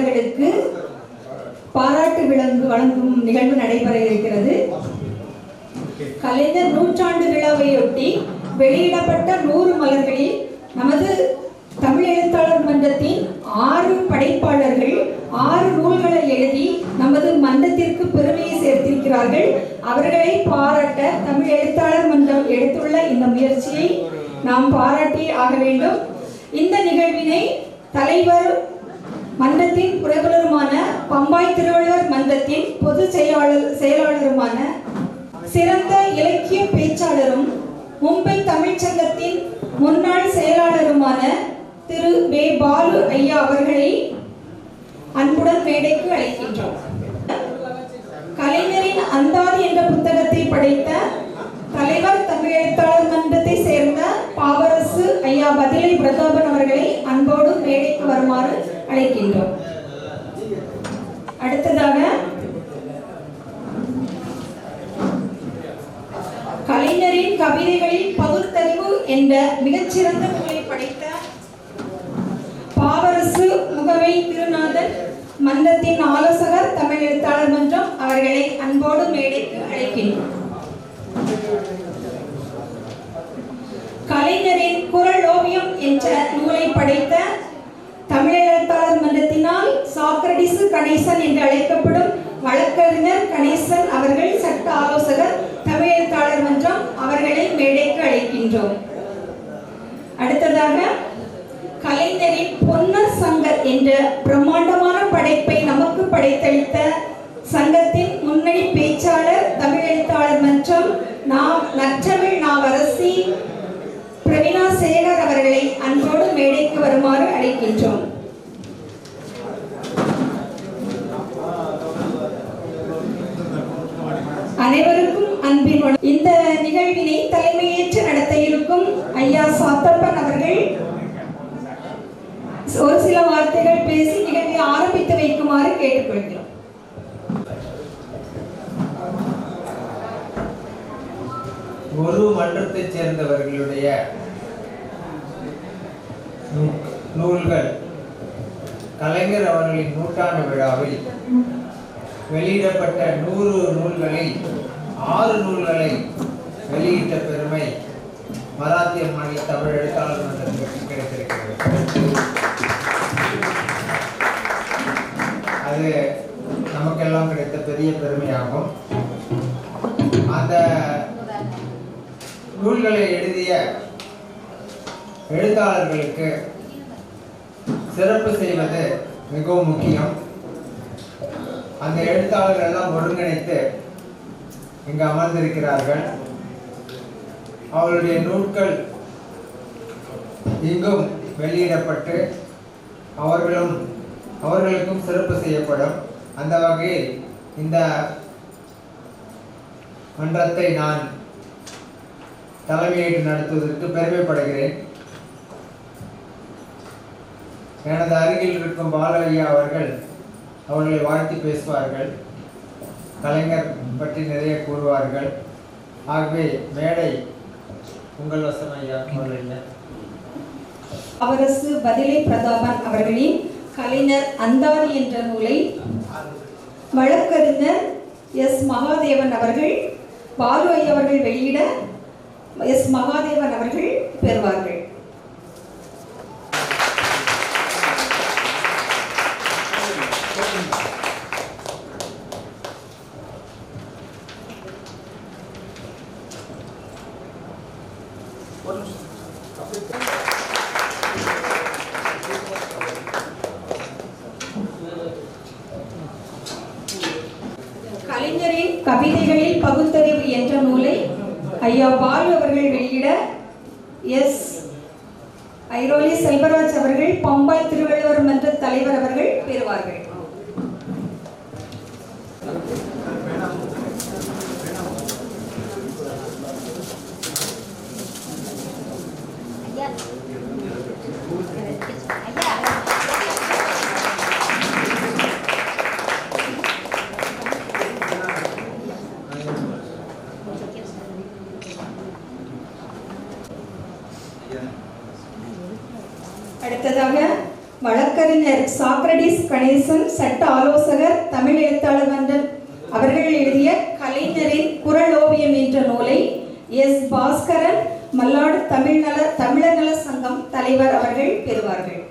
எழுத்தாளர்களுக்கு பாராட்டு வழங்கும் நிகழ்வு நடைபெற இருக்கிறது. கலைஞர் நூற்றாண்டு விழாவையொட்டி வெளியிடப்பட்ட 100 மலர்களில் நமது தமிழ் எழுத்தாளர் மன்றத்தின் 6 படைப்பாளர்கள் 6 நூல்களை எழுதி நமது மன்றத்திற்கு பெருமையை சேர்த்திருக்கிறார்கள். அவர்களை பாராட்ட தமிழ் எழுத்தாளர் மன்றம் எடுத்துள்ள இந்த முயற்சியை நாம் பாராட்டி ஆக வேண்டும். இந்த நிகழ்வினை தலைவர் மன்றத்தின் புரவலருமான பம்பாய் திருவள்ளுவர் மன்றத்தின் பொது செயலாளருமான சிறந்த இலக்கிய பேச்சாளரும் மும்பை தமிழ்ச்சங்கத்தின் முன்னாள் செயலாளருமான திரு வே பாலு ஐயா அவர்களை அன்புடன் மேடைக்கு அழைக்கின்றோம். கலைஞரின் அந்தாதி என்ற புத்தகத்தை படைத்த தலைவர் தமிழ் எழுத்தாளர் மன்றத்தை சேர்ந்த பாவரசு ஐயா பதிலை பிரதாபன் அவர்களை அன்போடு மேடைக்கு வருமாறு அழைக்கின்றோம். அடுத்ததாக கலைஞரின் கவிதைகளில் பகுத்தறிவு என்ற மிகச்சிறந்த நூலை படைத்த பாவரசு முகவை திருநாதன் மன்றத்தின் ஆலோசகர் தமிழ் எழுத்தாளர் மன்றம் அவர்களை அன்போடு மேடைக்கு அழைக்கின்றோம். கலைஞரின் குரல் ஓவியம் என்ற நூலை படைத்த தமிழ் எழுத்தாளர் மன்றத்தினால் சாக்ரடிசு கணேசன் என்று அழைக்கப்படும் வழக்கறிஞர் கணேசன் அவர்கள் சட்ட ஆலோசகர் தமிழ் எழுத்தாளர் மன்றம் அவர்களை மேடைக்கு அழைக்கின்றோம். அடுத்ததாக கலைஞரின் பொன்னர் சங்கர் என்ற பிரம்மாண்டமான படைப்பை நமக்கு படைத்தளித்த சங்கத்தின் முன்னணி பேச்சாளர் தமிழ் எழுத்தாளர் மன்றம் நற்றமிழ் நாவரசி பிரவீனா சேகர் அவர்களை அன்போடு மேடைக்கு வருமாறு அழைக்கின்றோம். அனைவருக்கும் அன்பின் இந்த நிகழ்வினை தலைமையேற்று நடத்த இருக்கும் ஐயா சாத்தப்பன் அவர்கள் ஒரு சில வார்த்தைகள் பேசி நிகழ்வை ஆரம்பித்து வைக்குமாறு கேட்டுக்கொள்கிறோம். ஒரு மன்றத்தைச் சேர்ந்தவர்களுடைய நூல்கள் கலைஞர் அவர்களின் நூற்றாண்டு விழாவில் வெளியிடப்பட்ட 100 நூல்களில் 6 நூல்களை வெளியிட்ட பெருமை மராத்திய மாநில தமிழ் எழுத்தாளர் மன்றத்திற்கு கிடைத்திருக்கிறது. அது நமக்கெல்லாம் கிடைத்த பெரிய பெருமையாகும். அந்த நூல்களை எழுதிய எழுத்தாளர்களுக்கு சிறப்பு செய்வது மிகவும் முக்கியம். அந்த எழுத்தாளர்கள் எல்லாம் ஒருங்கிணைத்து இங்கு அமர்ந்திருக்கிறார்கள். அவருடைய நூல்கள் இங்கும் வெளியிடப்பட்டு அவர்களுக்கும் சிறப்பு செய்யப்படும். அந்த வகையில் இந்த மன்றத்தை நான் தலைமையேற்று நடத்துவதற்கு பெருமைப்படுகிறேன். எனது அருகில் இருக்கும் பாலையா அவர்களை வாழ்த்தி பேசுவார்கள். கலைஞர் பற்றி நிறைய கூறுவார்கள். ஆகவே மேடை உங்கள் வசம் ஐயா. அவரசு பதிலை பிரதாபன் அவர்களின் கலைஞர் அந்தாதி என்ற நூலை வழக்கறிஞர் எஸ் மகாதேவன் அவர்கள் பாலு ஐயா அவர்கள் வெளியிட எஸ் மகாதேவன் அவர்கள் பெறுவார்கள். கலைஞரின் கவிதைகளில் பகுத்தறிவு என்ற நூலை ஐயா பாலு அவர்கள் வெளியிட எஸ் ஐரோலி செல்வராஜ் அவர்கள் பம்பாய் திருவள்ளுவர் மன்ற தலைவர் அவர்கள் பெறுவார்கள். அடுத்ததாக வழக்கறிஞர் சாக்ரடிஸ் கணேசன், சட்ட ஆலோசகர், தமிழ் எழுத்தாளர் மன்றம் அவர்கள் எழுதிய கலைஞரின் குரலோவியம் என்ற நூலை எஸ். பாஸ்கரன், மல்லாடு தமிழர் நல சங்கம் தலைவர் அவர்கள் பெறுவார்கள்.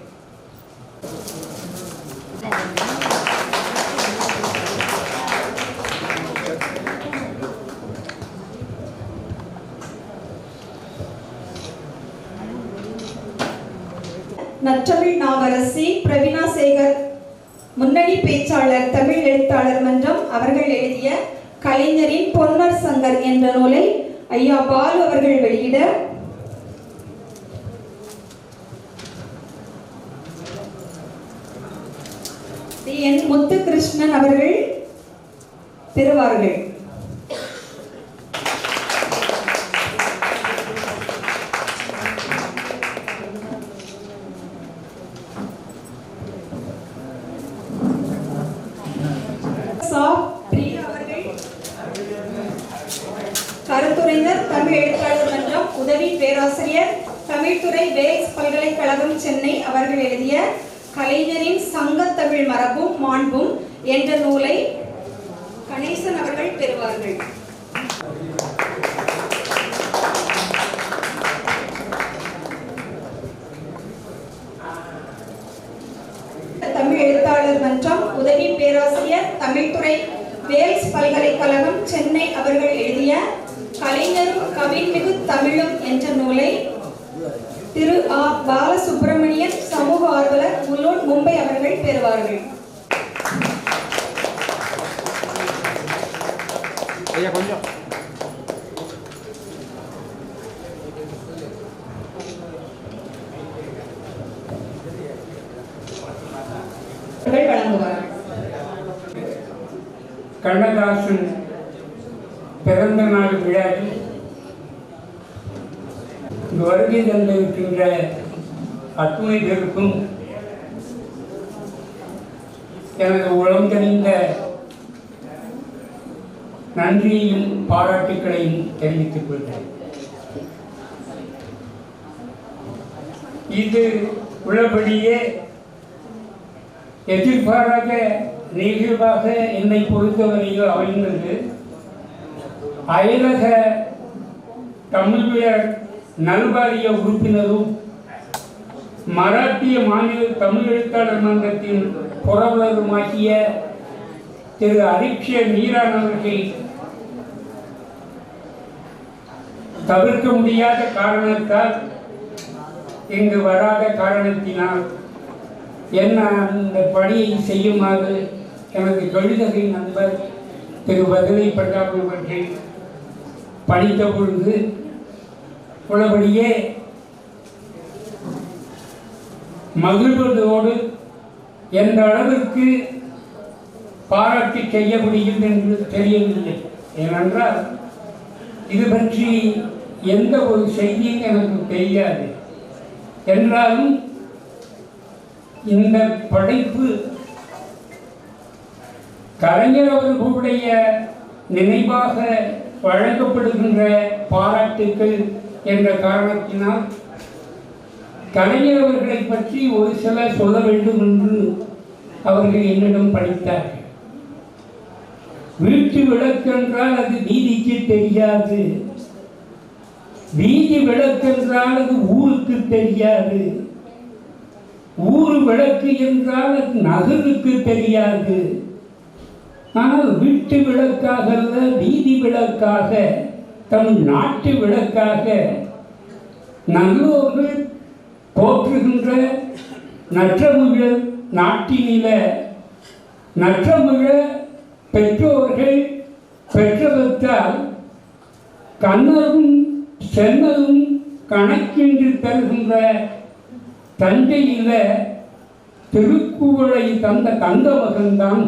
நற்றமிழ் நாவரசி பிரவீனா சேகர், முன்னணி பேச்சாளர், தமிழ் எழுத்தாளர் மன்றம் அவர்கள் எழுதிய கலைஞரின் பொன்னர் சங்கர் என்ற நூலை ஐயா பாலு அவர்கள் வெளியிட என். முத்துகிருஷ்ணன் அவர்கள் பெறுவார்கள். கருத்துரைஞர், தமிழ் எழுத்தாளர் மன்றம் உதவி பேராசிரியர், தமிழ்துறை, வேல்ஸ் பல்கலைக்கழகம், சென்னை அவர்கள் எழுதிய கலைஞரின் சங்கத்தமிழ் மரபும் மாண்பும் என்ற நூலை கணேசன் அவர்கள் பெறுவார்கள். தமிழ் எழுத்தாளர் மன்றம் உதவி பேராசிரியர், தமிழ்துறை, வேல்ஸ் பல்கலைக்கழகம், சென்னை அவர்கள் எழுதிய கலைஞரும் கவின்மிகு தமிழும் என்ற நூலை திரு ஆ. பாலசுப்ரமணியன், சமூக ஆர்வலர், முலோன், மும்பை அவர்கள் பெறுவார்கள். வழங்குவார்கள். கண்ணதாசன் பிறந்த நாள் விழாவில் வருகை தந்திருக்கின்ற அத்துணை பேருக்கும் எனது உளம் தெரிந்த நன்றியையும் பாராட்டுக்களையும் தெரிவித்துக் கொள்கிறேன். இது உள்ளபடியே எதிர்பாராத நிகழ்வாக என்னை பொறுத்தவரையில் அமைந்தது. அயலக தமிழர் நல்வாரிய உறுப்பினரும் மராட்டிய மாநில தமிழ் எழுத்தாளர் மன்றத்தின் புரவலருமாகிய திரு அரிக்ஷ மீரான் அவர்கள் தவிர்க்க முடியாத காரணத்தால் இங்கு வராத காரணத்தினால் என்ன அந்த பணியை செய்யுமாறு எனது கழுதகை நண்பர் திரு பதவி பிரதாப் அவர்கள் படித்த பொழுது உள்ளபடியே மகிழ்வதோடு எந்த அளவிற்கு பாராட்டி செய்ய முடியும் என்று தெரியவில்லை. ஏனென்றால் இது பற்றி எந்த ஒரு செய்தியும் எனக்கு தெரியாது. என்றாலும் இந்த படைப்பு கலைஞர் அவர்களுடைய நினைவாக வழங்கப்படுகின்ற பாராட்டுக்கள் என்ற காரணத்தினால் கலைஞர் அவர்களை பற்றி ஒரு சில சொல்ல வேண்டும் என்று அவர்கள் என்னிடம் படித்தார்கள். வீட்டு விளக்கென்றால் அது வீதிக்கு தெரியாது, வீதி விளக்கென்றால் அது ஊருக்கு தெரியாது, ஊர் விளக்கு என்றால் அது நகருக்கு தெரியாது. ஆனால் வீட்டு விளக்காக அல்ல, வீதி விளக்காக, தம் நாட்டு விளக்காக நல்லோர்கள் போற்றுகின்ற நற்றமிழர் நாட்டினில நற்றமிழ பெற்றோர்கள் பெற்றவற்றால் கண்ணரும் சென்னரும் கணக்கின்றி தருகின்ற தஞ்சையில திருக்குவளை தந்த தந்த மகன்தான்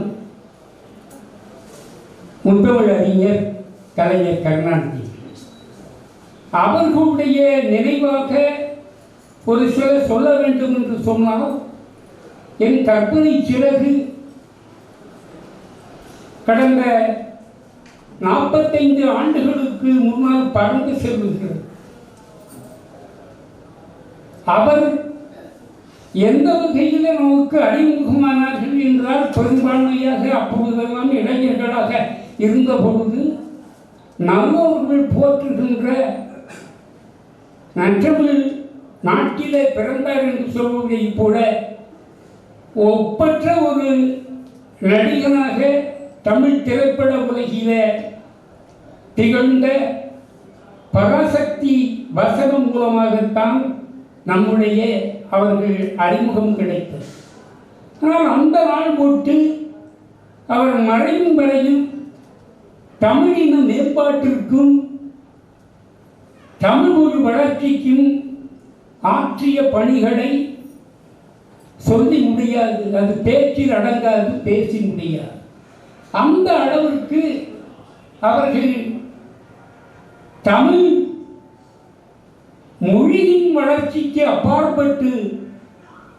முத்தமிழ் அறிஞர் கலைஞர் கருணாநிதி. அவர்களுடைய நினைவாக ஒரு சில சொல்ல வேண்டும் என்று சொன்னால், என் கற்பனை சிறகு கடந்த 45 ஆண்டுகளுக்கு முன்னால் பறந்து செல்லுகிறது. அவர் எந்த வகையில் நமக்கு அறிமுகமானார்கள் என்றால் பெரும்பான்மையாக அப்பொழுதெல்லாம் இளைஞர்களாக இருந்த பொழுது நல்லவர்கள் போற்றுகின்ற நற்றமிழ் நாட்டிலே பிறந்தார் என்று சொல்வதை போல ஒப்பற்ற ஒரு நடிகனாக தமிழ் திரைப்பட உலகிலே திகழ்ந்த பராசக்தி வசனம் மூலமாகத்தான் நம்முடைய அவர்கள் அறிமுகம் கிடைத்தது. ஆனால் அந்த நாள் போட்டு அவர் மறையும் வரையில் தமிழின மேம்பாட்டிற்கும் தமிழ் மொழி வளர்ச்சிக்கும் ஆற்றிய பணிகளை சொல்லி முடியாது. அது பேச்சில் அடங்காது, பேசி முடியாது. அந்த அளவிற்கு அவர்கள் தமிழ் மொழியின் வளர்ச்சிக்கு அப்பாற்பட்டு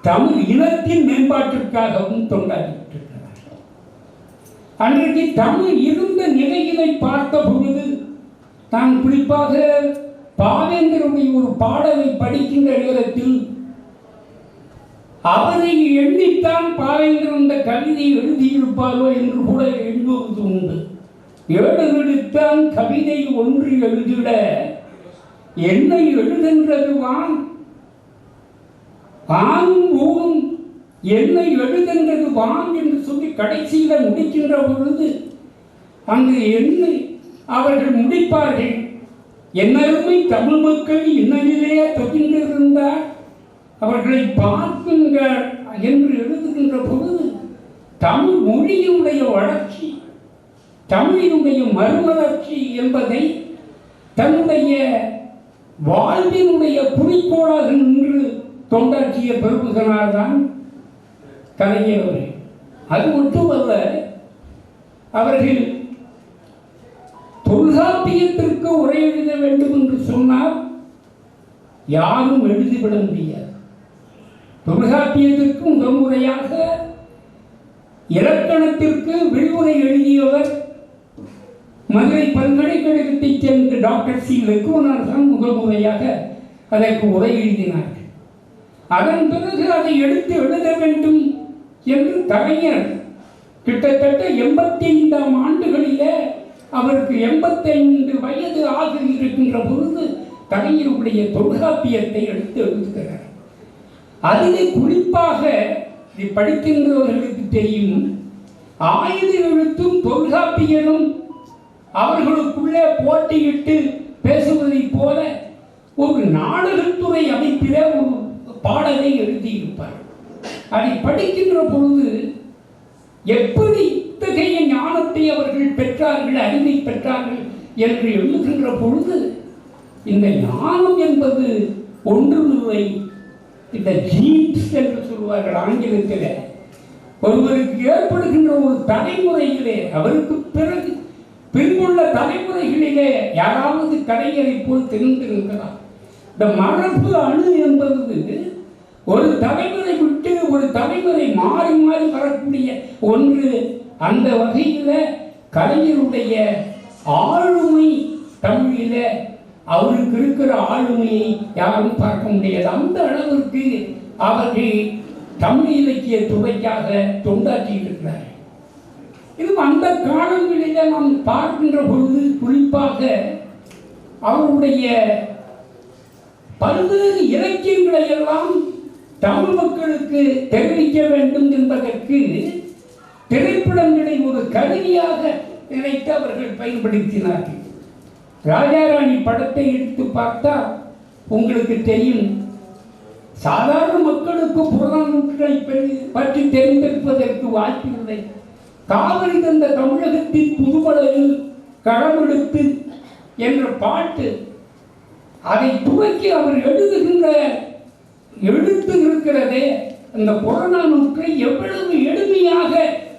தமிழ் இனத்தின் மேம்பாட்டிற்காகவும் தொண்டாடியிருக்கிறார்கள். அன்றைக்கு தமிழ் இருந்த நிலையினை பார்த்த பொழுது நான் குறிப்பாக பாவேந்தருடைய ஒரு பாடலை படிக்கின்ற நேரத்தில் அவரை எண்ணித்தான் பாவேந்தர் அந்த கவிதை எழுதியிருப்பாரோ என்று கூட எண்ணுவது உண்டு. ஏழெழுத்தான் கவிதை ஒன்று எழுதிட என்னை எழுதென்றது வானும் ஊனும் என்னை எழுதென்றது வான் என்று சொல்லி கடைசியில் முடிக்கின்ற பொழுது அங்கு என்னை அவர்கள் முடிப்பார்கள். என்னருமை தமிழ் மக்கள் இன்னலிலே தொகின்றிருந்தார் அவர்களை பார்க்குங்கள் என்று எழுதுகின்ற பொழுது தமிழ் மொழியினுடைய வளர்ச்சி, தமிழினுடைய மறுமலர்ச்சி என்பதை தன்னுடைய வாழ்வினுடைய குறிக்கோளாக நின்று தொண்டாற்றிய பெருமகனார்தான் கலைஞர் அவர்கள். அது மட்டுமல்ல, அவர்கள் தொல்காப்பியத்திற்கு உரை எழுத வேண்டும் என்று சொன்னால் யாரும் எழுதிவிட முடியாது. தொல்காப்பியத்திற்கு முதல் முறையாக இலக்கணத்திற்கு விரிவுரை எழுதியவர் மதுரை பல்கலைக்கழகத்தைச் சேர்ந்த டாக்டர் சி லக்குவனார் தான் முதல் முறையாக அதற்கு உரை எழுதினார்கள். அதன் பிறகு அதை எடுத்து எழுத வேண்டும் என்று கலைஞர் கிட்டத்தட்ட 85ஆம் ஆண்டுகளிலே அவருக்கு 85 வயது ஆக இருக்கின்ற பொழுது கலைஞருடைய தொல்காப்பியத்தை எடுத்து எழுதுகிறார். அதிலே குறிப்பாக படிக்கின்றவர்களுக்கு தெரியும், ஆயுத எழுத்தும் தொல்காப்பியனும் அவர்களுக்குள்ளே போட்டியிட்டு பேசுவதை போல ஒரு நாடகத்துறை அமைப்பிலே ஒரு பாடலை எழுதியிருப்பார். அதை படிக்கின்ற பொழுது எப்படி இத்தகைய ஞானத்தை அவர்கள் பெற்றார்கள், அறிவை பெற்றார்கள் என்று எழுதுகின்ற பொழுது இந்த ஞானம் என்பது ஒன்றுமில்லை, இந்த ஜீன்ஸ் என்று சொல்வார்கள் ஆங்கிலத்தில். ஒருவருக்கு ஏற்படுகின்ற ஒரு தலைமுறையிலே அவருக்கு பிறகு பின்புள்ள தலைமுறைகளிலே யாராவது கலைஞரை போல் தெரிந்திருக்கிறார். இந்த மரபு அணு என்பது ஒரு தலைமுறை விட்டு ஒரு தலைமுறை மாறி மாறி வரக்கூடிய ஒன்று. அந்த வகையில் கலைஞருடைய ஆளுமை தமிழில அவருக்கு இருக்கிற ஆளுமையை யாரும் பார்க்க முடியாது. அந்த அளவிற்கு அவர்கள் தமிழ் இலக்கிய துறைக்காக தொண்டாற்றி இருக்கிறார்கள். இது அந்த காலங்களிலே நாம் பார்க்கின்ற பொழுது குறிப்பாக அவருடைய பல்வேறு இலக்கியங்களை எல்லாம் தமிழ் மக்களுக்கு தெரிவிக்க வேண்டும் என்பதற்கு திரைப்படங்களை ஒரு கருவியாக நினைத்து அவர்கள் பயன்படுத்தினார்கள். ராஜாராணி படத்தை எடுத்து பார்த்தா உங்களுக்கு தெரியும், சாதாரண மக்களுக்கு புறநானூற்றை பற்றி தெரிந்திருப்பதற்கு வாய்ப்பில்லை. காவிரி தந்த தமிழகத்தின் புதுமலையில் களமெடுத்து என்ற பாட்டு, அதை துவக்கி அவர் எழுதுகின்ற எழுத்து இருக்கிறதே, அந்த புறநானூற்றை எவ்வளவு எளிமையாக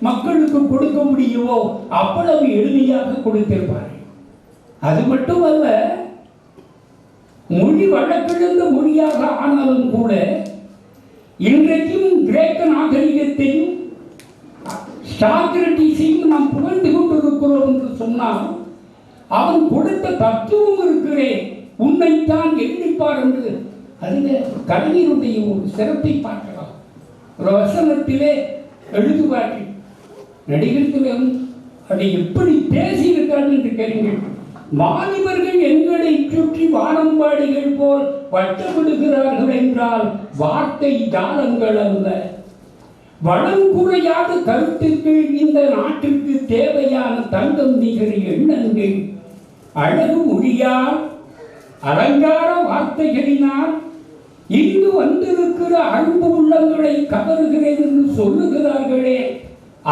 மக்களுக்கு கொடுக்க முடியுமோ அவ்வளவு எளிமையாக கொடுத்திருப்பார்கள். அது மட்டுமல்ல, மொழி வழக்கிழந்த மொழியாக ஆனாலும் கூட இன்றைக்கும் கிரேக்க நாகரிகத்தையும் சாக்ரட்டிஸையும் நாம் புகழ்ந்து கொண்டிருக்கிறோம் என்று சொன்னால் அவன் கொடுத்த தத்துவம் இருக்கிறே, உன்னைத்தான் எண்ணிப்பார் என்று அதில் கலைஞருடைய ஒரு சிறப்பை பார்க்கலாம். ஒரு வசனத்திலே எழுதுவார்கள். நடிகர்களும் அதை எப்படி பேசியிருக்கார்கள் என்று கேளுங்கள். வாலிபர்கள் எங்களை சுற்றி வானம்பாடிகள் போல் வட்டமிடுகிறார்கள் என்றால் வார்த்தை ஜாலங்கள் அல்ல, வளங்குறையாத கருத்துக்கள் இந்த நாட்டிற்கு தேவையான தங்கம் நிகர எண்ணங்கள் அழகு மொழியால் அலங்கார வார்த்தைகளினால் இங்கு வந்திருக்கிற அன்பு உள்ளங்களை கவருகிறேன் என்று சொல்லுகிறார்களே,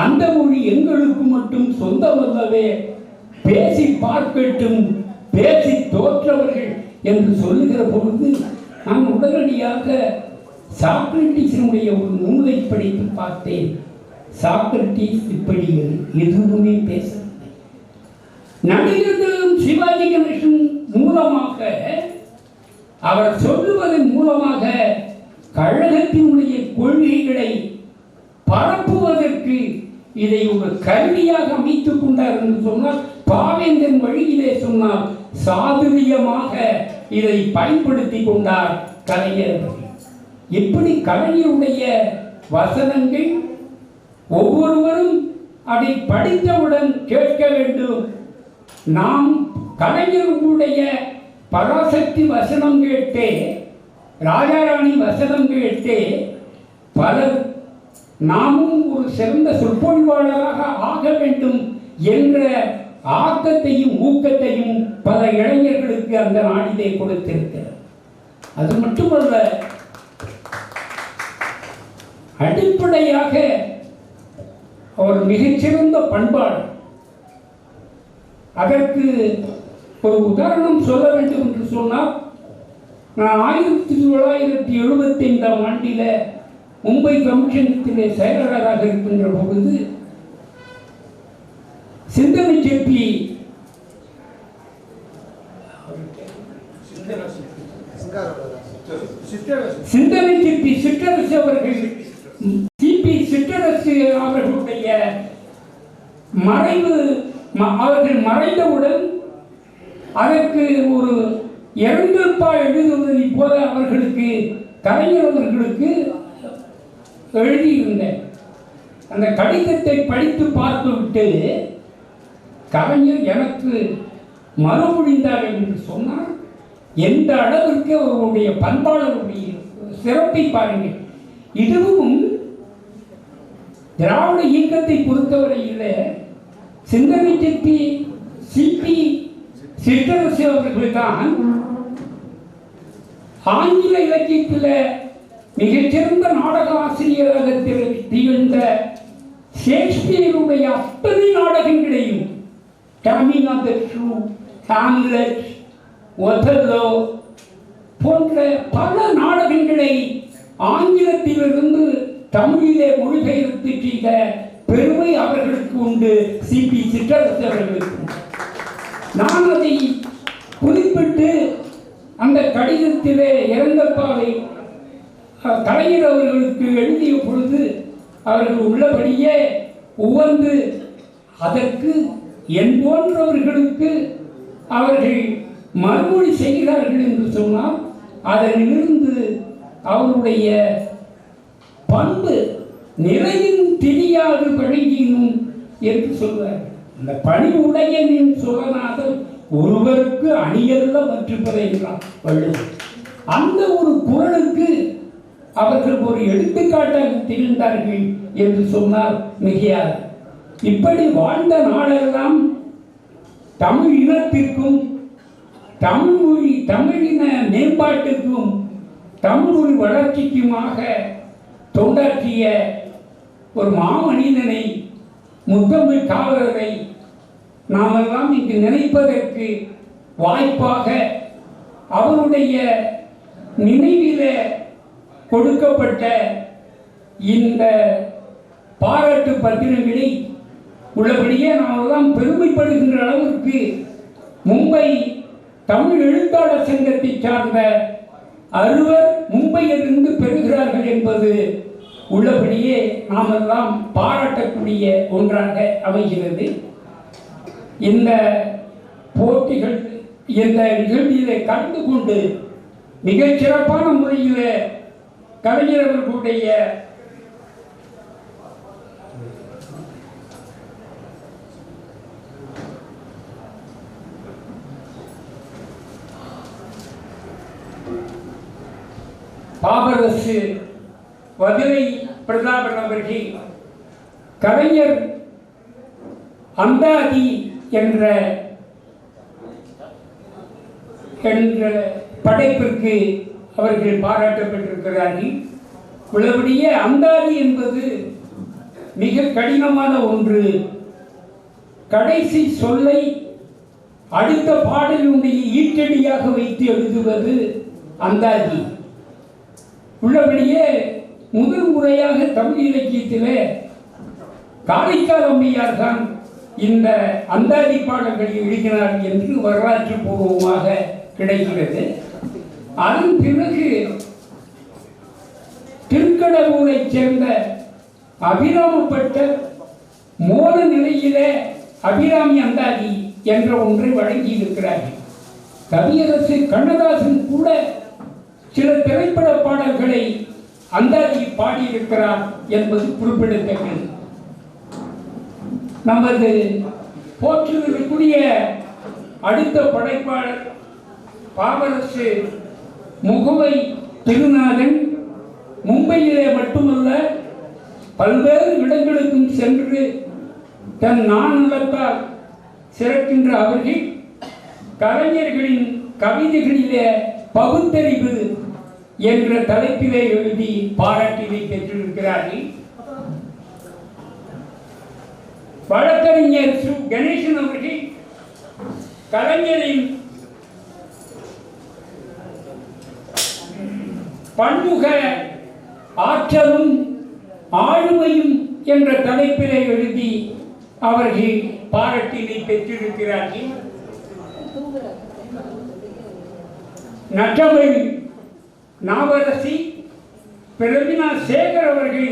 அந்த மொழி எங்களுக்கு மட்டும் சொந்தமல்லவே, பேசி பார்க்கட்டும் பேசி தோற்றவர்கள் என்று சொல்லுகிற பொழுது நான் உடனடியாக சாக்ரட்டிஸினுடைய ஒரு நூலை படித்து பார்த்தேன். சாக்ரட்டிஸ் இப்படி எதுவுமே பேசவில்லை. நடிகர்களும் சிவாஜி கணேசன் மூலமாக அவர் சொல்லுவதன் மூலமாக கழகத்தினுடைய கொள்கைகளை பரப்புவதற்கு இதை ஒரு கருவியாக அமைத்துக் கொண்டார் என்று சொன்னால், பாவேந்தன் வழியிலே சொன்னால் சாதுரியமாக இதை பயன்படுத்தி கொண்டார் கலைஞர். எப்படி கலைஞருடைய வசனங்கள் ஒவ்வொருவரும் அதை படித்தவுடன் கேட்க வேண்டும். நாம் கலைஞர்களுடைய பராசக்தி வசனம் கேட்டே, ராஜாராணி வசனம் கேட்டே பலர் நாமும் ஒரு சிறந்த சொற்பொழிவாளராக ஆக வேண்டும் என்ற ஆக்கத்தையும் ஊக்கத்தையும் பல இளைஞர்களுக்கு அந்த நாடிலே கொடுத்திருக்கிறார். அது மட்டுமல்ல, அடிப்படையாக அவர் மிகச்சிறந்த பண்பாடு. அதற்கு ஒரு உதாரணம் சொல்ல வேண்டும் என்று சொன்னால், நான் 1975 ஆண்டில் மும்பை கமிஷனத்திலே செயலாளராக இருக்கின்ற பொழுது சிந்தனை சிற்பி சிற்றரசு அவர்கள், சிபி சிற்றரசு அவர்களுடைய அவர்கள் மறைந்தவுடன் அதற்கு ஒரு இரங்கற்பா எழுதுவதை போல அவர்களுக்கு கலைஞர் அவர்களுக்கு எழுதியிருந்தேன். அந்த கடிதத்தை படித்து பார்த்துவிட்டு கலைஞர் எனக்கு மறுமொழிந்தார் என்று சொன்னால், எந்த அளவிற்கு அவருடைய பண்பாளருடைய சிறப்பை பாருங்கள். இதுவும் திராவிட இயக்கத்தை பொறுத்தவரையில் சிந்தனை சிற்பி சிபி சிற்றரசு அவர்கள்தான் ஆங்கில இலக்கியத்தில் மிகச்சிறந்த நாடக ஆசிரியராக திகழ்ந்த ஷேக்ஸ்பியருடைய அத்தனை நாடகங்களையும், கமிங் of the Shrew, Hamlet, Othello போன்ற பல நாடகங்களை ஆங்கிலத்திலிருந்து தமிழிலே மொழிபெயர்த்து செய்த பெருமை அவர்களுக்கு உண்டு, சிபி சிற்றரசு அவர்களுக்கு. நான் அதை குறிப்பிட்டு அந்த கடிதத்திலே இரங்கற்பாவை கலைஞர் அவர்களுக்கு எழுதிய பொழுது அவர்கள் உள்ளபடியே உவந்து, அதற்கு என் போன்றவர்களுக்கு அவர்கள் மறுமொழி செய்கிறார்கள் என்று சொன்னால், அதனிலிருந்து அவருடைய பண்பு நிறையும் தெரியாது பழகினும் என்று சொல்வார். அந்த பணிவுடையனின் சுகநாதல் ஒருவருக்கு அணியல்ல மற்றுப்பதை என்றார் வள்ளுவர். அந்த ஒரு குரலுக்கு அவர்கள் ஒரு எடுத்துக்காட்டாக திகழ்ந்தார்கள் என்று சொன்னால் மிகையாது. இப்படி வாழ்ந்த நாளெல்லாம் தமிழ் இனத்திற்கும் தமிழ் மொழி தமிழின மேம்பாட்டுக்கும் தமிழ் மொழி வளர்ச்சிக்குமாக தொண்டாற்றிய ஒரு மாமனிதனை, முத்தமிழ் காவலரை நாமெல்லாம் இங்கு நினைப்பதற்கு வாய்ப்பாக அவருடைய நினைவில கொடுக்கப்பட்ட இந்த பாராட்டு பத்திரங்களை உள்ளபடியே நாமெல்லாம் பெருமைப்படுகின்ற அளவிற்கு மும்பை தமிழ் எழுத்தாளர் சங்கத்தை சார்ந்த அறுவர் மும்பையிலிருந்து பெறுகிறார்கள் என்பது உள்ளபடியே நாமெல்லாம் பாராட்டக்கூடிய ஒன்றாக அமைகிறது. இந்த போட்டிகள், இந்த நிகழ்ச்சியிலே கலந்து கொண்டு மிகச் சிறப்பான முறையில் கலைஞர் அவர்களுடைய பாபரசு வதிரை பிரதாபன் அவர்கள் கலைஞர் அந்தாதி என்ற படைப்பிற்கு அவர்கள் பாராட்டப்பட்டிருக்கிறார்கள். உள்ளபடிய அந்தாதி என்பது மிக கடினமான ஒன்று. கடைசி சொல்லை அடுத்த பாடலுடைய ஈட்டடியாக வைத்து எழுதுவது அந்தாதி. உள்ளபடியே முதல் முறையாக தமிழ் இலக்கியத்திலே காரைக்கால் அம்மையார் தான் இந்த அந்தாதி பாடல்களை எழுதினார் என்று வரலாற்று பூர்வமாக கிடைக்கிறது. அதன் பிறகு திருக்கடவுரைச் சேர்ந்த அபிராமப்பட்டர் மோன நிலையிலே அபிராமி அந்தாதி என்ற ஒன்றை வழங்கி இருக்கிறார்கள். கவியரசு கண்ணதாசன் கூட சில திரைப்பட பாடல்களை அந்தாதி பாடியிருக்கிறார் என்பது குறிப்பிடத்தக்கது. நமது போற்றுதலுக்குரிய அடுத்த படைப்பாளர் பாபரசு முகுவை திருநாதன் மும்பையிலே மட்டுமல்ல பல்வேறு இடங்களுக்கும் சென்று தன் நாணலத்தால் சிறக்கின்ற அவர்கள் கலைஞர்களின் கவிதைகளிலே பகுத்தறிவு என்ற தலைப்பிலே எழுதி பாராட்டினை பெற்றிருக்கிறார்கள். வழக்கறிஞர் சு கணேசன் அவர்கள் கலைஞரின் பன்முக ஆற்றலும் ஆளுமையும் என்ற தலைப்பிலே எழுதி அவர்கள் பாராட்டினை பெற்றிருக்கிறார்கள். நற்றமிழ் நாவரசி பிரமினா சேகர் அவர்கள்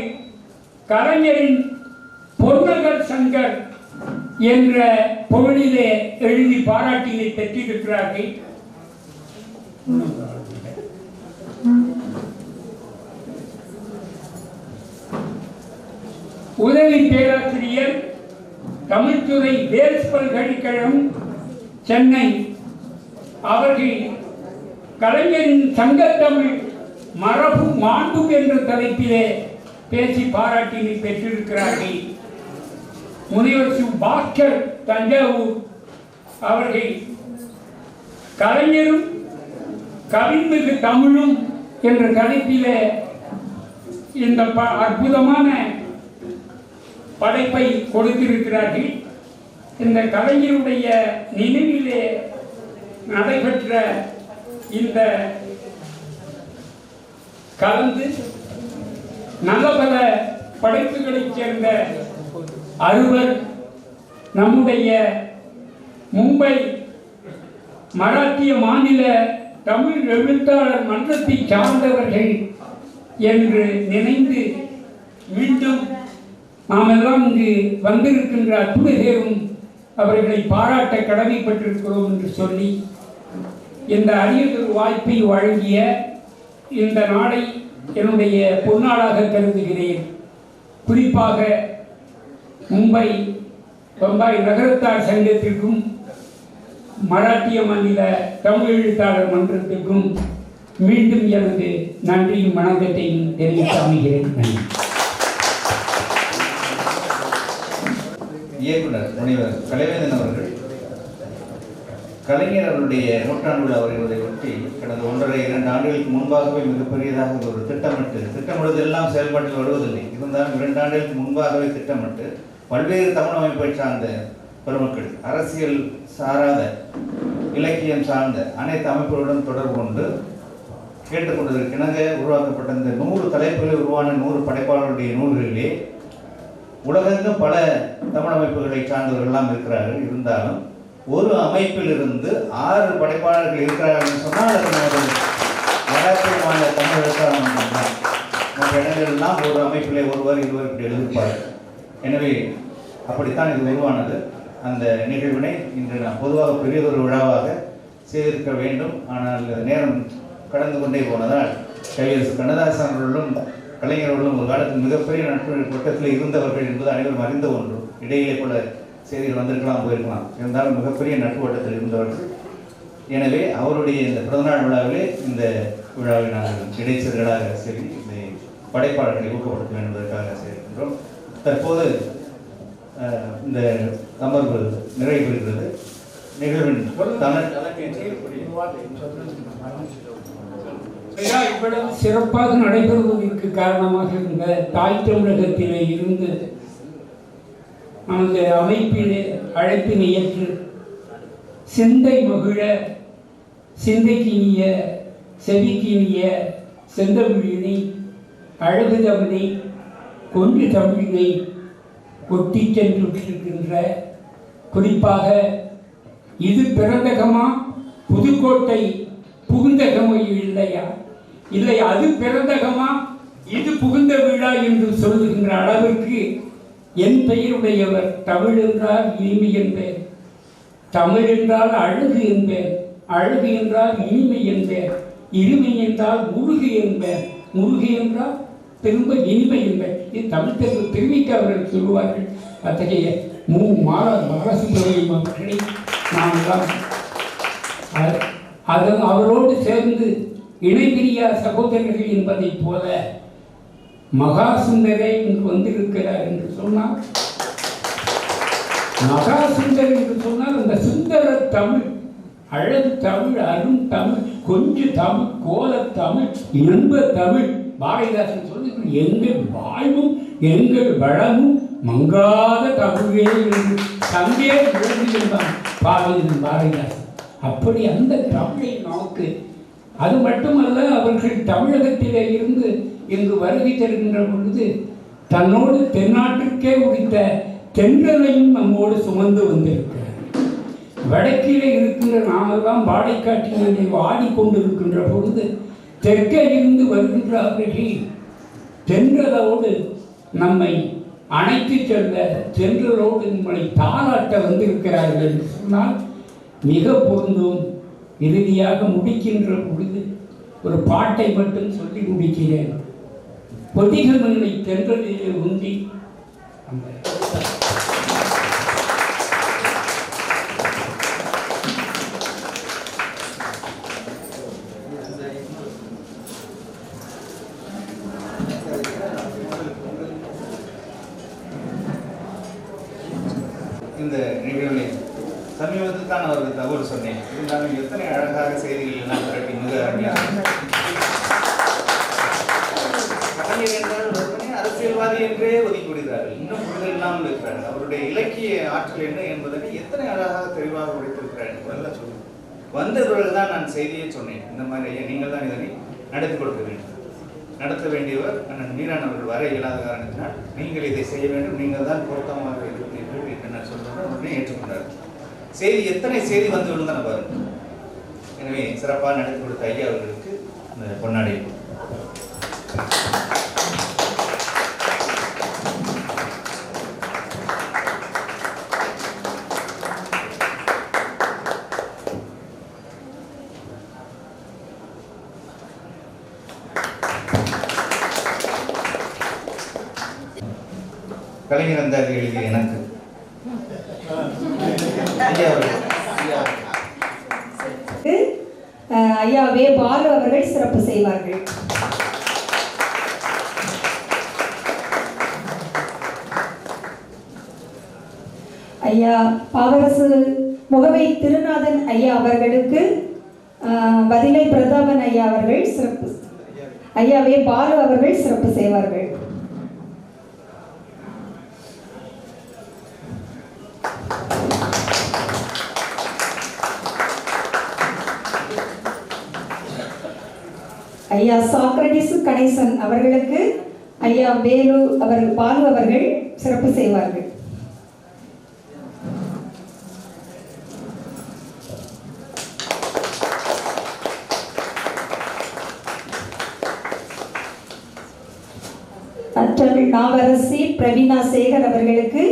கலைஞரின் பொன்னகர் சங்கர் என்ற பொருளிலே எழுதி பாராட்டினை பெற்றிருக்கிறார்கள். உதவி பேராசிரியர் தமிழ்துறை வேல்ஸ் பல்கலைக்கழகம் சென்னை அவர்கள் கலைஞரின் சங்கத்தமிழ் மரபு மாண்பு என்ற தலைப்பிலே பேசி பாராட்டினை பெற்றிருக்கிறார்கள். முனைவர் சு பாஸ்கர் தஞ்சாவூர் அவர்கள் கலைஞரும் கவின்மிகு தமிழும் என்ற தலைப்பிலே இந்த அற்புதமான படைப்பை கொடுத்திருக்கிறார்கள். இந்த கலைஞருடைய நினைவிலே நடைபெற்ற இந்த கலந்து நல்ல பல படைப்புகளைச் சேர்ந்த அறுவர் நம்முடைய மும்பை மராட்டிய மாநில தமிழ் எழுத்தாளர் மன்றத்தை சார்ந்தவர்கள் என்று நினைந்து மீண்டும் நாம் எல்லாம் இங்கு வந்திருக்கின்ற அத்துணை பேரும் அவர்களை பாராட்ட கடமைப்பட்டிருக்கிறோம் என்று சொல்லி இந்த அரியதொரு வாய்ப்பை வழங்கிய இந்த நாளை என்னுடைய பொன்னாளாக கருதுகிறேன். குறிப்பாக மும்பை பம்பாய் நகரத்தார் சங்கத்திற்கும் மராட்டிய மாநில தமிழ் எழுத்தாளர் மன்றத்திற்கும் மீண்டும் எனது நன்றியும் வணக்கத்தையும் தெரிவித்து அமைகிறேன். நன்றி. இயக்குனர் முனைவர் கலைவேந்தன் அவர்கள் கலைஞர் அவருடைய நூற்றாண்டு விழா வருவதை ஒட்டி கடந்த 1.5-2 ஆண்டுகளுக்கு முன்பாகவே மிகப்பெரியதாக ஒரு திட்டமிடுவது எல்லாம் செயல்பாட்டில் வருவதில்லை. இருந்தாலும் 2 ஆண்டுகளுக்கு முன்பாகவே திட்டமிட்டு பல்வேறு தமிழ் அமைப்பை சார்ந்த பெருமக்கள், அரசியல் சாராத, இலக்கியம் சார்ந்த அனைத்து அமைப்புகளுடன் தொடர்பு கொண்டு கேட்டுக்கொண்டதற்கிணங்க உருவாக்கப்பட்ட இந்த 100 தலைப்புகளில் உருவான 100 படைப்பாளர்களுடைய நூல்களிலே உலகெங்கும் பல தமிழ் அமைப்புகளை சார்ந்தவர்கள்லாம் இருக்கிறார்கள். இருந்தாலும் ஒரு அமைப்பிலிருந்து 6 படைப்பாளர்கள் இருக்கிறார்கள் சொன்னால் அது நமது மராட்டிய மாநில தமிழ் எழுத்தாளர் மன்றம். மற்ற இடங்களெல்லாம் ஒரு அமைப்பிலே ஒருவர் இருவர் இப்படி எழுதிப்பார்கள். எனவே அப்படித்தான் இது உருவானது. அந்த நிகழ்வினை இன்று நாம் பொதுவாக பெரியதொரு விழாவாக செய்திருக்க வேண்டும். ஆனால் நேரம் கடந்து கொண்டே போனதால் கவியரசு கண்ணதாசன் அவர்களும் கலைஞர்களும் ஒரு காலத்தில் மிகப்பெரிய நட்பு வட்டத்தில் இருந்தவர்கள் என்பது அனைவரும் அறிந்த ஒன்று. இடையிலே கூட செய்திகள் வந்திருக்கலாம், போயிருக்கலாம். இருந்தாலும் மிகப்பெரிய நட்பு வட்டத்தில் இருந்தவர்கள். எனவே அவருடைய இந்த பிறந்தநாள் விழாவிலே இந்த விழாவை நாங்கள் இடைச்சர்களாக சரி இந்த படைப்பாளர்களை ஊக்கப்படுத்த வேண்டும் என்பதற்காக செய்கின்றோம். தற்போது இந்த அமர்வு நிறைவு பெறுகிறது. நிகழ்வின் இவ்வளவு சிறப்பாக நடைபெறுவதற்கு காரணமாக இருந்த தாய் தமிழகத்திலே இருந்து நமது அமைப்பிலே அழைப்பினை ஏற்று சிந்தை மகிழ சிந்தைக்கினிய செவிக்கினிய செந்தமிழினை அழகு தமிழை கொண்டு தமிழினை ஒட்டி சென்றிருக்கின்ற குறிப்பாக இது பிறந்தகமா புதுக்கோட்டை புகுந்தகமா இல்லையா, இல்லை அது பிறந்தகமா இது புகுந்த விழா என்று சொல்லுகின்ற அளவிற்கு என் பெயருடையவர் தமிழ் என்றால் இனிமை என்பேன், தமிழ் என்றால் அழகு என்பேன், அழகு என்றால் இனிமை என்பேன், இனிமை என்றால் முருகு என்பேன், முருகு என்றால் திரும்ப இனிமை என்பேன். இது தமிழ் திருவிக்க அவர்கள் சொல்லுவார்கள். அத்தகைய மாரசுப்பிரமணியம் அவர்களை நாமெல்லாம் அவரோடு சேர்ந்து இணைபிரியா சகோதரர்கள் என்பதைப் போல மகாசுந்தரே இங்கு வந்திருக்கிறார் என்று சொன்னால், மகாசுந்தர் என்று சொன்னால் அந்த சுந்தர தமிழ், அழகு தமிழ், அரும் தமிழ், கொஞ்ச தமிழ், கோல தமிழ், இன்ப தமிழ். பாரதிதாசன் சொல்லி எங்கள் வாழ்வும் எங்கள் வளமும் மங்காத தமிழே என்று தங்கே எழுதியிருந்தான் பாரதிதாசன். அப்படி அந்த தமிழை நமக்கு, அது மட்டுமல்ல, அவர்கள் தமிழகத்திலே இருந்து இங்கு வருகை தருகின்ற பொழுது தன்னோடு தென்னாட்டிற்கே உரித்த தென்றலையும் நம்மோடு சுமந்து வந்திருக்கிறார். வடக்கிலே இருக்கின்ற நாமெல்லாம் வாடைக்காட்டிலே வாடிக்கொண்டிருக்கின்ற பொழுது தெற்கே இருந்து வருகின்ற அவர்கள் தென்றலோடு நம்மை அணைத்து செல்ல, தென்றலோடு நம்மளை தாளாட்ட வந்திருக்கிறார்கள் என்று சொன்னால் மிக பொருந்தும். இறுதியாக முடிக்கின்ற பொழுது ஒரு பாட்டை மட்டும் சொல்லி முடிக்கிறேன். பொதிகமனை தென்றலிலே உந்தி இந்த நிகழ்வில் சமீபத்தில் தான் அவருக்கு தகவல் சொன்னேன். இருந்தாலும் எத்தனை அழகாக செய்திகள் எல்லாம் திரட்டி மிக அருமையாக கலைஞர் என்றால் ஒருவனே அரசியல்வாதி என்றே ஒதுக்கி விடுகிறார்கள். இன்னும் புரிதல் இல்லாமல் இருக்கிறார்கள். அவருடைய இலக்கிய ஆற்றல் என்ன என்பதை எத்தனை அழகாக தெளிவாக உடைத்திருக்கிறார்கள் என்பதெல்லாம் சொல்லி வந்த பிறகுதான் நான் செய்தியை சொன்னேன். இந்த மாதிரி ஐயா நீங்கள் தான் இதனை நடத்தி கொடுக்க வேண்டும், நடத்த வேண்டியவர் அண்ணன் மீரான் அவர்கள் வர இயலாத காரணத்தினால் நீங்கள் இதை செய்ய வேண்டும், நீங்கள் தான் பொருத்தமாக இருக்கிறீர்கள் என்று நான் சொல்றேன். உடனே ஏற்றுக்கொண்டார். செய்தி எத்தனை செய்தி வந்து விழுந்தான பாருங்க. எனவே சிறப்பாக நடத்தி கொடுத்த ஐயா அவர்களுக்கு இந்த பொன்னாடை. கலைஞர் அந்தாதி எழுதிய எனக்கு ஐயா வே பாலு அவர்கள் சிறப்பு செய்வார்கள். ஐயா பாவரசு முகவை திருநாதன் ஐயா அவர்களுக்கு பதிலை பிரதாபன் ஐயா அவர்கள் சிறப்பு, ஐயா வே பாலு அவர்கள் சிறப்பு செய்வார்கள். ஐயா சாக்ரடிஸ் கணேசன் அவர்களுக்கு ஐயா வேலு அவர்கள் பாலு அவர்கள் சிறப்பு செய்வார்கள். அற்றமிழ் நாவரசி பிரவீனா சேகர் அவர்களுக்கு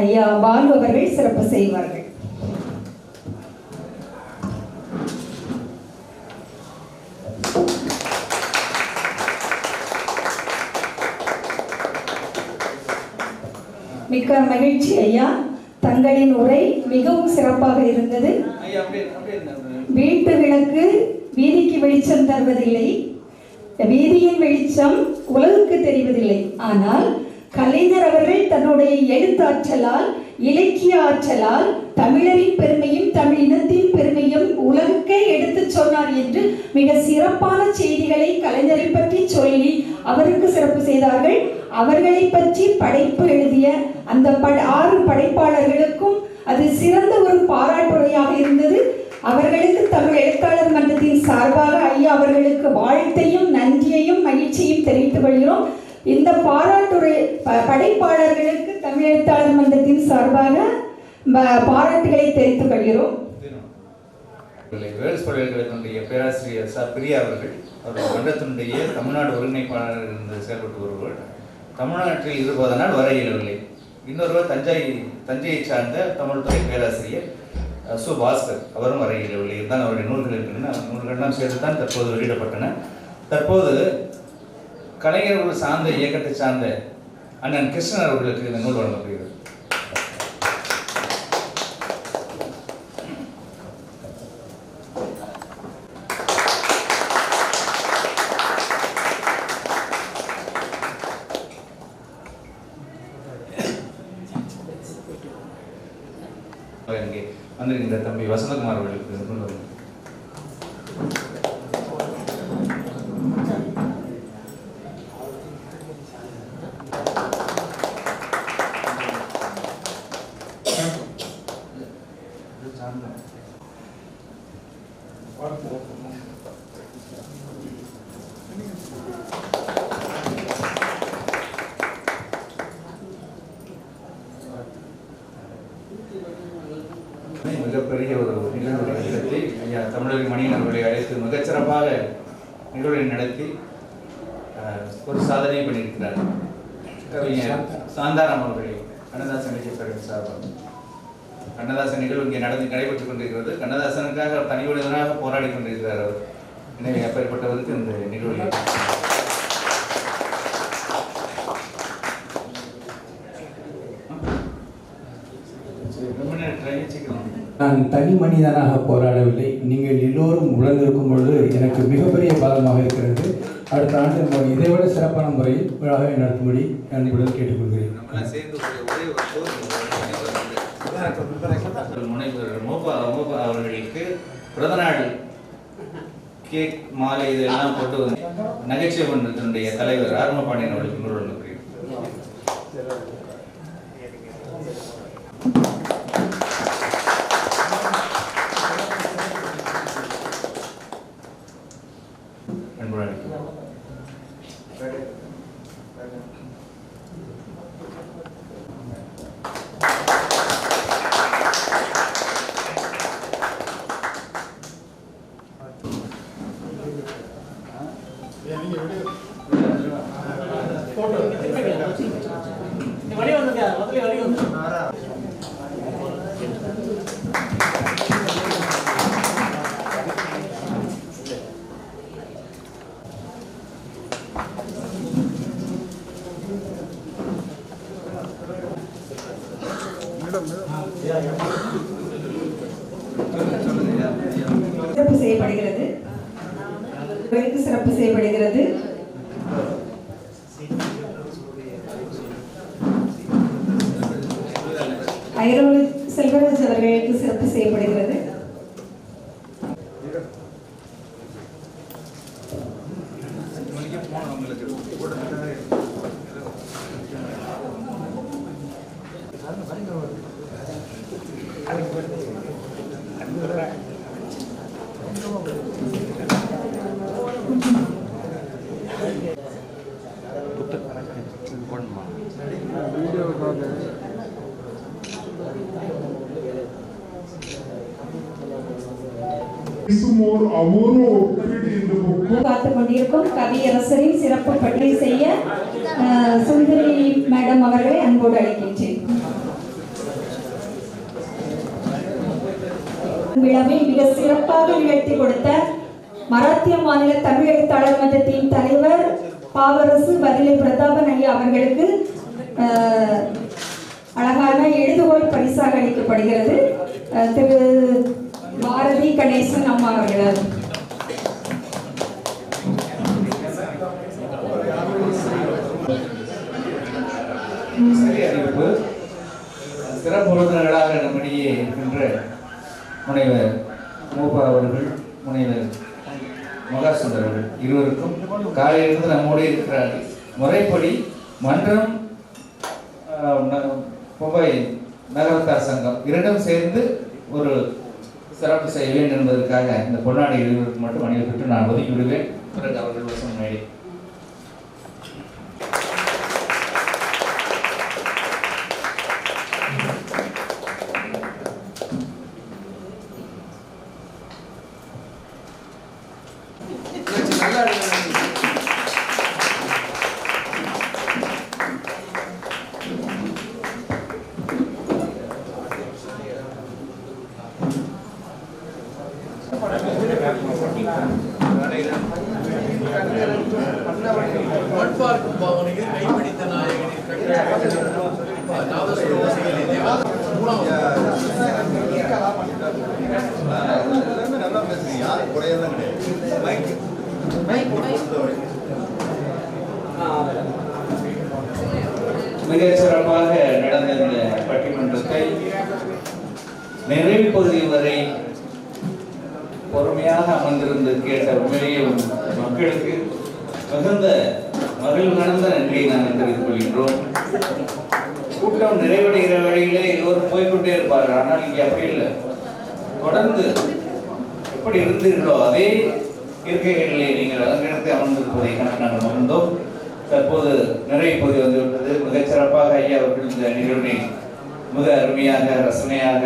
ஐயா பாலு அவர்கள் சிறப்பு செய்வார்கள். மிக்க மகிழ்ச்சி ஐயா, தங்களின் உரை மிகவும் சிறப்பாக இருந்தது. வீட்டு விளக்கு வீதிக்கு வெளிச்சம் தருவதில்லை, வீதியின் வெளிச்சம் உலகுக்கு தெரிவதில்லை. ஆனால் கலைஞர் அவர்கள் தன்னுடைய எழுத்தாற்றலால், இலக்கிய ஆற்றலால் தமிழரின் பெருமையும் தமிழ் இனத்தின் பெருமையும் உலகுக்கே எடுத்து சொன்னார் என்று மிக சிறப்பான செய்திகளை கலைஞரை பற்றி சொல்லி அவருக்கு சிறப்பு செய்தார்கள். அவர்களை பற்றி படைப்பு எழுதிய அந்த 6 படைப்பாளர்களுக்கும் அது சிறந்த ஒரு பாராட்டுரையாக இருந்தது. அவர்களுக்கு தமிழ் எழுத்தாளர் மன்றத்தின் சார்பாக ஐயா அவர்களுக்கு வாழ்த்தையும் நன்றியையும் மகிழ்ச்சியும் தெரிவித்துக் கொள்கிறோம். இந்த பாராட்டுரை படைப்பாளர்களுக்கு தமிழ் எழுத்தாளர் மன்றத்தின் சார்பாக பாராட்டுகளை தெரிவித்துக் கொள்கிறோம். வேல்ஸ் பல்கலைக்கழகத்தினுடைய பேராசிரியர் பிரியா அவர்கள் மன்றத்தினுடைய தமிழ்நாடு ஒருங்கிணைப்பாளர் இருந்து செயல்பட்டு வருவார். தமிழ்நாட்டில் இருப்பதனால் வர இயலவில்லை. இன்னொருவர் தஞ்சையை சார்ந்த தமிழ்துறை பேராசிரியர் பாஸ்கர், அவரும் வர இயலவில்லை. இதுதான் அவருடைய நூல்கள் இருக்கின்றன. நூல்கள்லாம் சேர்த்து தான் தற்போது வெளியிடப்பட்டன. தற்போது கலைஞர்கள் சார்ந்த இயக்கத்தை சார்ந்த அண்ணன் கிருஷ்ணன் அவர்களுக்கு இந்த நூல் வழங்கப்படுகிறது. இங்கே வந்திருக்கின்ற தம்பி வசந்தகுமார் அவர்களுக்கு நூல் வழங்க. மிகப்பெரிய ஒரு நிகழ்வுகளை நடத்தி ஐயா தமிழக மணியன் அவர்களை அழைத்து மிகச்சிறப்பாக நிகழ்வை நடத்தி ஒரு சாதனை பண்ணியிருக்கிறார். கவிஞர் சாந்தாராம் அவர்களை கண்ணதாசன் இயக்கத்தின் சார்பாக கண்ணதாசன் நிகழ்வு இங்கே நடைபெற்றுக் கொண்டிருக்கிறது. கண்ணதாசனுக்காக தனி மனிதனாக போராடி கொண்டிருக்கிறார் அவர். எனவே அப்பேற்பட்டவருக்கு இந்த நிகழ்வு நான் தனி மனிதனாக போராடவில்லை. நீங்கள் எல்லோரும் உணர்ந்திருக்கும் பொழுது எனக்கு மிகப்பெரிய பாதமாக இருக்கிறது. அடுத்த ஆண்டு இதைவிட சிறப்பான முறையில் விழாவை நடத்தும்படி அன்புடன் கேட்டுக்கொள்கிறேன். முனைவர் மோபா அவர்களுக்கு பிறந்தநாள் கேக் மாலை இதெல்லாம் போட்டு நகைச்சுவை மன்றத்தினுடைய தலைவர் ஆர்மபாண்டியன் அவர்களுக்கு நூறு வழங்கப்படுகிறது. சிறப்பு செய்யப்படுகிறது. சிறப்பு செய்யப்படுகிறது. ஐரோடு செல்வராஜ் அவர்களுக்கு சிறப்பு செய்யப்படுகிறது. காத்துக் கொண்டிருக்கும் கவியரசரின் சிறப்பு பற்றி செய்ய சுந்தரி மேடம் அவர்களை அன்போடு அழைக்கின்றேன். விழாவில் மிக சிறப்பாக நிகழ்த்தி கொடுத்த மராத்திய மாநில தமிழ் எழுத்தாளர் மன்றத்தின் தலைவர் பாவரசு பதிலை பிரதாபன் ஐயா அவர்களுக்கு அழகான எழுதுகோள் பரிசாக அளிக்கப்படுகிறது. திரு பாரதி கணேசன் அம்மா அவர்கள். அறிவிப்பு. சிறப்பு விருந்தினர்களாக நம்மிடையே இருக்கின்ற முனைவர் மூப்பா அவர்கள், முனைவர் மகாசுந்தர் அவர்கள் இருவருக்கும் காலையிலிருந்து நம்மோடு இருக்கிறார்கள். முறைப்படி மன்றம் மும்பை நகரத்தார் சங்கம் இரண்டும் சேர்ந்து ஒரு சிறப்பு செய்ய வேண்டும் என்பதற்காக இந்த பொன்னாடை இருவருக்கு மட்டும் அணிவித்து நான் ஒதுக்கி விடுவேன். பிறகு அவர்கள் வசம் மேடை. மண்பார்க்கும் பாவனையில் கைப்பிடித்த நாயகனின் மிக சிறப்பாக நடந்த இந்த பட்டிமன்றத்தை நிறைவு பகுதி வரை பொறுமையாக அமர்ந்திருந்து கேட்ட உண்மையிலேயே மக்களுக்கு மிகுந்த மகிழ்வு நடந்த நன்றியை நாங்கள் தெரிவித்துக் கொள்கின்றோம். கூட்டம் நிறைவடைகிற வழியிலே எல்லோரும் போய்கொண்டே இருப்பார்கள். ஆனால் இங்கே அப்படி இல்லை. தொடர்ந்து எப்படி இருந்தீர்களோ அதே இருக்கைகளிலே நீங்கள் அலங்கரித்து அமர்ந்திருப்பதை நாங்கள் மகிழ்ந்தோம். தற்போது நிறைவு பகுதி வந்துவிட்டது. மிகச்சிறப்பாக ஐயா அவர்கள் இந்த நிகழ்வை மிக அருமையாக ரசனையாக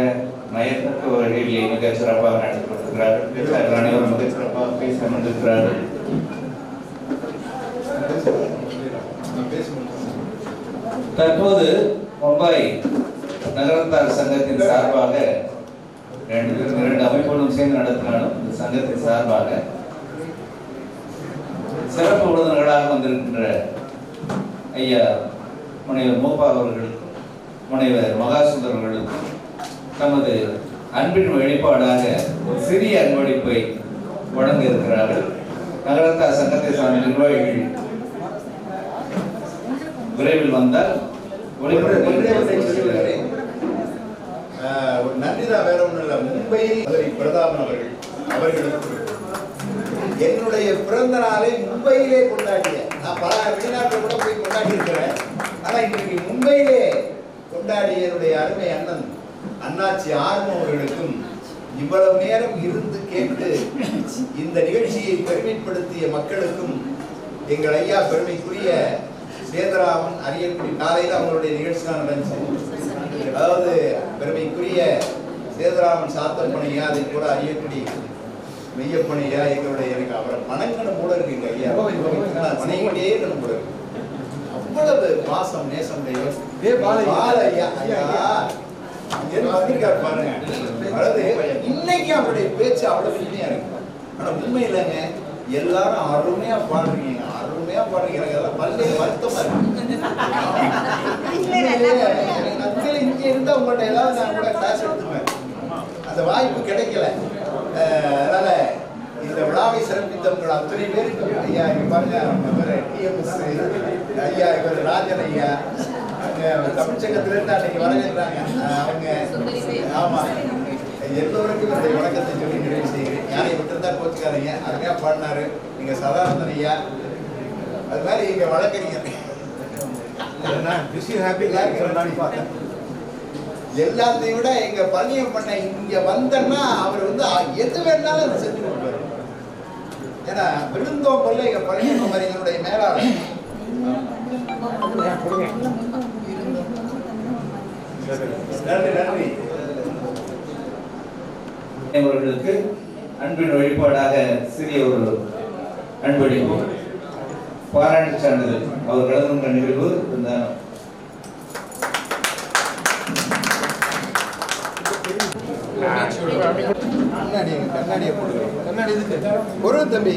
நயத்தக்க வகையிலே மிக சிறப்பாக நடத்தி கொண்டிருக்கிறார்கள். அனைவரும் மிக சிறப்பாக பேசி அமர்ந்திருக்கிறார்கள். தற்போது மும்பை நகரத்தார் சங்கத்தின் சார்பாக இரண்டு அமைப்புகளும் சேர்ந்து நடத்தினாலும் இந்த சங்கத்தின் சார்பாக சிறப்பு விருந்தினர்களாக வந்திருக்கின்ற ஐயா முனைவர் மூப்பா அவர்களுக்கும் முனைவர் மகாசுந்தர் அவர்களுக்கும் தமது அன்பின் வெளிப்பாடாக ஒரு சிறிய அன்பளிப்பை வழங்க இருக்கிறார்கள். நகரத்தார் சங்கத்தை சார்ந்த நிர்வாகிகள் விரைவில் வந்தால் ஒரு நன்றிதான், வேற ஒன்றும் இல்லை. மும்பையில் மதுரை பிரதாபன் அவர்களுக்கு என்னுடைய பிறந்த நாளை மும்பையிலே கொண்டாடிய, நான் பல வெளிநாட்டில் கூட போய் கொண்டாடி இருக்கிறேன். ஆனா இன்றைக்கு மும்பையிலே கொண்டாடிய என்னுடைய அருமை அண்ணன் அண்ணாச்சி ஆர்வம் அவர்களுக்கும் இவ்வளவு நேரம் இருந்து கேட்டு இந்த நிகழ்ச்சியை பெருமைப்படுத்திய மக்களுக்கும் எங்கள் ஐயா பெருமைக்குரிய சேதராமன் அரியக்குடி காலையில் அவங்களுடைய நிகழ்ச்சி தான் நடந்துச்சு. அதாவது பெருமைக்குரிய சேதராமன் சாத்தப்பனையா, அதை கூட அரியக்குடி மெய்யப்பனையா, எங்களுடைய எனக்கு அவரை மனங்கணும் கூட இருக்கு. எங்க ஐயா மனைவிட்டே இருக்கணும் கூட இருக்கு. அவ்வளவு பாசம் நேசம் வந்திருக்காரு பாருங்க. அதாவது இன்னைக்கு அவருடைய பேச்சு அவ்வளவு இனிமையா இருக்கு. ஆனா உண்மை இல்லைங்க, எல்லாரும் அருமையா பாடுறீங்க, அருமையா பாடுறீங்க. எனக்கு எல்லாம் பல்வேறு வருத்தமா இருக்கு. இங்க இருந்தா உங்கள்கிட்ட ஏதாவது நான் கூட கிளாஸ் எடுத்துவேன். அந்த வாய்ப்பு கிடைக்கல. அதனால இந்த விழாவை சிறப்பித்தவர்கள் அத்தனை பேருக்கு ஐயா இங்க பாருங்க, டிஎம்எஸ் ஐயா, இவர் ராஜன் ஐயா, அங்க தமிழ்ச்சங்கத்திலிருந்து அன்னைக்கு வரவேற்றாங்க அவங்க. ஆமா, எல்லோருக்கும் இந்த வணக்கத்தை சொல்லி நிறைவு செய்கிறேன். யாரை விட்டுருந்தா கோச்சுக்காதீங்க. அருமையா பாடினாரு. நீங்க சதானந்தன் ஐயா, அது மாதிரி இங்க வழக்கறிஞர் எல்லாத்தையும் விட எங்க பள்ளியம் பண்ண இங்க வந்தன்னா அவர் வந்து எது வேணாலும் அதை செஞ்சு கொடுப்பாரு. ஏன்னா விருந்தோம்பல்ல எங்க பள்ளியம் மறிஞருடைய மேலாளர். நன்றி நன்றி. அவர்களுக்கு அன்பின் வழிபாடாக சிறிய ஒரு அன்பளிப்பு பாராட்டு சான்றிதழ் அவர் கலந்துள்ள நிகழ்வு இருந்தாலும் கண்ணாடியை போடுறோம். கண்ணாடி ஒரு தம்பி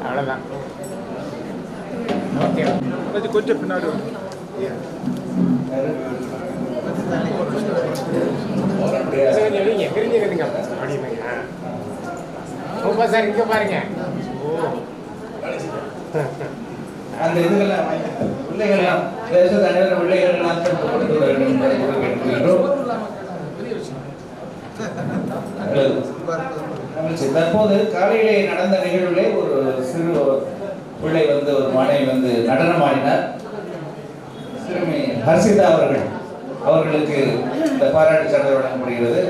அவ்வளோதான். ஓகே, கொஞ்சம் பின்னாடி சார் இங்க பாருங்க. அந்த இதுகள்லாம் பிள்ளைகள்லாம் தேசத்து அனைவரும் பிள்ளைகள்லாம் கொடுக்க வேண்டும் என்பதை கேட்டுக்கொள்கிறோம். தற்போது காலையிலே நடந்த நிகழ்விலே ஒரு சிறு பிள்ளை வந்து ஒரு மாணவி வந்து நடனமாடினார். சிறுமி ஹர்ஷிதா அவர்களுக்கு இந்த பாராட்டு சான்றிதழ் வழங்கப்படுகிறது.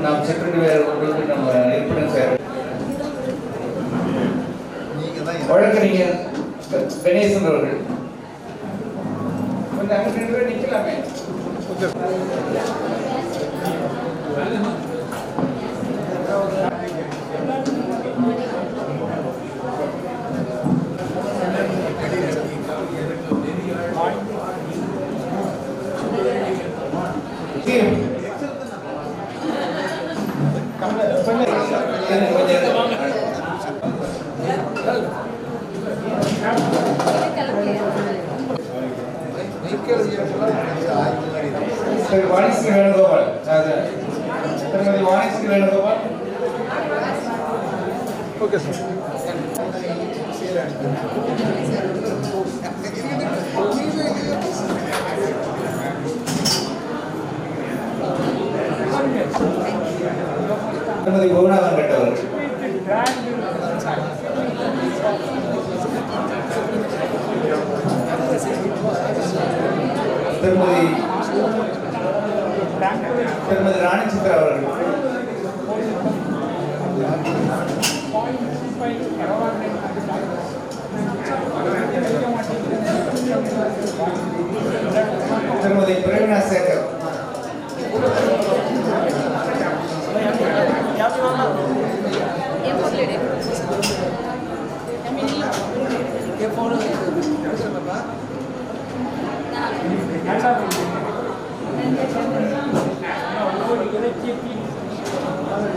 நாம் சென்று நம்ம ஏற்படும் சார் வழக்கறிஞர் கணேசன் அவர்கள் கொஞ்சம் அங்கே 2 பேர் நிற்கலாமே. வாணிஸ்ரீ வேணுகோபால், திருமதி வாணிஸ்ரீ வேணுகோபால். Okay sir. திருமதி புவனா வெங்கட் அவர்கள். திருமதி ராணி சித்ரா அவர்கள். திருமதி பிரவீனா சேகர்.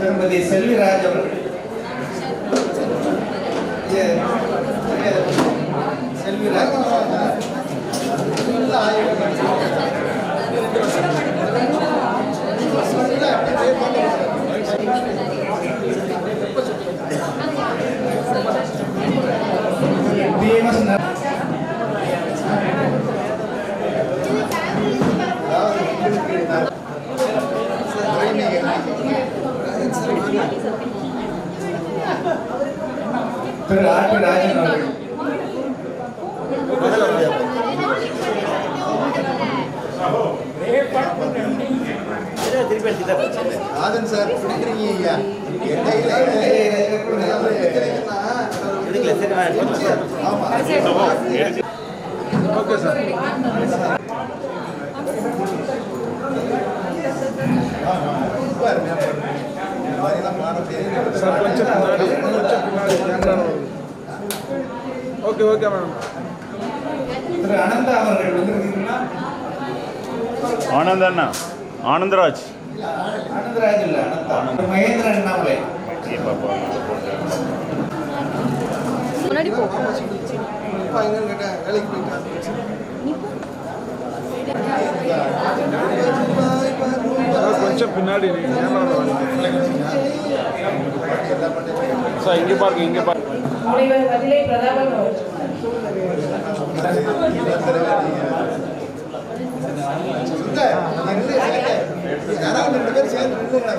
திருமதி செல்விராஜ் அவர்கள். செல்விராஜ் திரு ஆர் பி ராஜன் அவர்கள். ராஜன் சார் பிடிக்கிறீங்க okay sir. Okay okay madam. திரு அனந்தா அவர்கள் வந்திருக்கீங்களா? ஆனந்தண்ணா, ஆனந்தராஜ். ஆனந்தராஜ் இல்ல, அனந்தா. மகேந்திரன் அண்ணாமலை. முன்னாடி போ. வேலைக்கு போயிட்டாங்க. கொஞ்சம் பின்னாடி சார் இங்கே பாருங்க, இங்கே பாருங்க. யாராவது 2 பேர் சேர்ந்து நில்லுங்க.